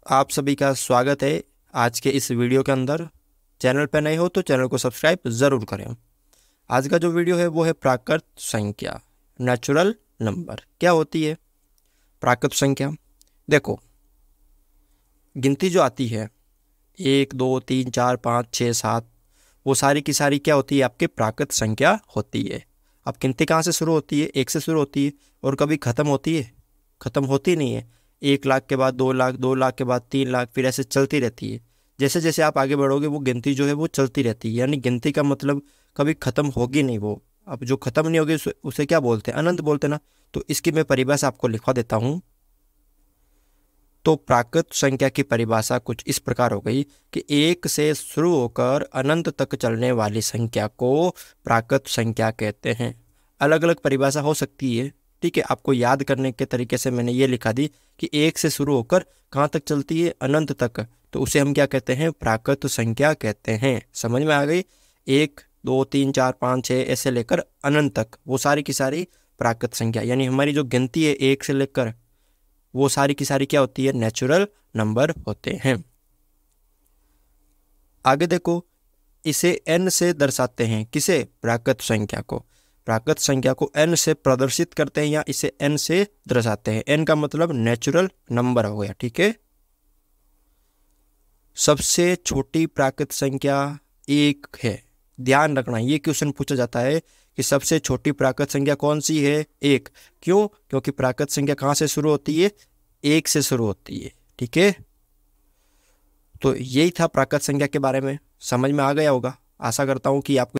आप सभी का स्वागत है आज के इस वीडियो के अंदर। चैनल पर नए हो तो चैनल को सब्सक्राइब ज़रूर करें। आज का जो वीडियो है वो है प्राकृत संख्या, नेचुरल नंबर। क्या होती है प्राकृत संख्या? देखो, गिनती जो आती है 1 2 3 4 5 6 7, वो सारी की सारी क्या होती है? आपके प्राकृत संख्या होती है। अब गिनती कहाँ से शुरू होती है? 1 से शुरू होती है और कभी ख़त्म होती है? ख़त्म होती नहीं है। 1 लाख के बाद 2 लाख, 2 लाख के बाद 3 लाख, फिर ऐसे चलती रहती है। जैसे जैसे आप आगे बढ़ोगे वो गिनती जो है वो चलती रहती है। यानी गिनती का मतलब कभी ख़त्म होगी नहीं वो। अब जो ख़त्म नहीं होगी उसे क्या बोलते हैं? अनंत बोलते हैं ना। तो इसकी मैं परिभाषा आपको लिखवा देता हूँ। तो प्राकृत संख्या की परिभाषा कुछ इस प्रकार हो गई कि 1 से शुरू होकर अनंत तक चलने वाली संख्या को प्राकृत संख्या कहते हैं। अलग अलग परिभाषा हो सकती है, ठीक है। आपको याद करने के तरीके से मैंने ये लिखा दी कि 1 से शुरू होकर कहाँ तक चलती है? अनंत तक। तो उसे हम क्या कहते हैं? प्राकृत संख्या कहते हैं। समझ में आ गई? 1 2 3 4 5 6 ऐसे लेकर अनंत तक वो सारी की सारी प्राकृत संख्या, यानी हमारी जो गिनती है 1 से लेकर, वो सारी की सारी क्या होती है? नेचुरल नंबर होते हैं। आगे देखो, इसे n से दर्शाते हैं। किसे? प्राकृत संख्या को। प्राकृत संख्या को n से प्रदर्शित करते हैं या इसे n से दर्शाते हैं। n का मतलब नेचुरल नंबर हो गया, ठीक है। सबसे छोटी प्राकृत संख्या 1 है। ध्यान रखना, ये क्वेश्चन पूछा जाता है कि सबसे छोटी प्राकृत संख्या कौन सी है? 1। क्यों? क्योंकि प्राकृत संख्या कहाँ से शुरू होती है? 1 से शुरू होती है, ठीक है। तो यही था प्राकृत संख्या के बारे में। समझ में आ गया होगा। आशा करता हूँ कि आपको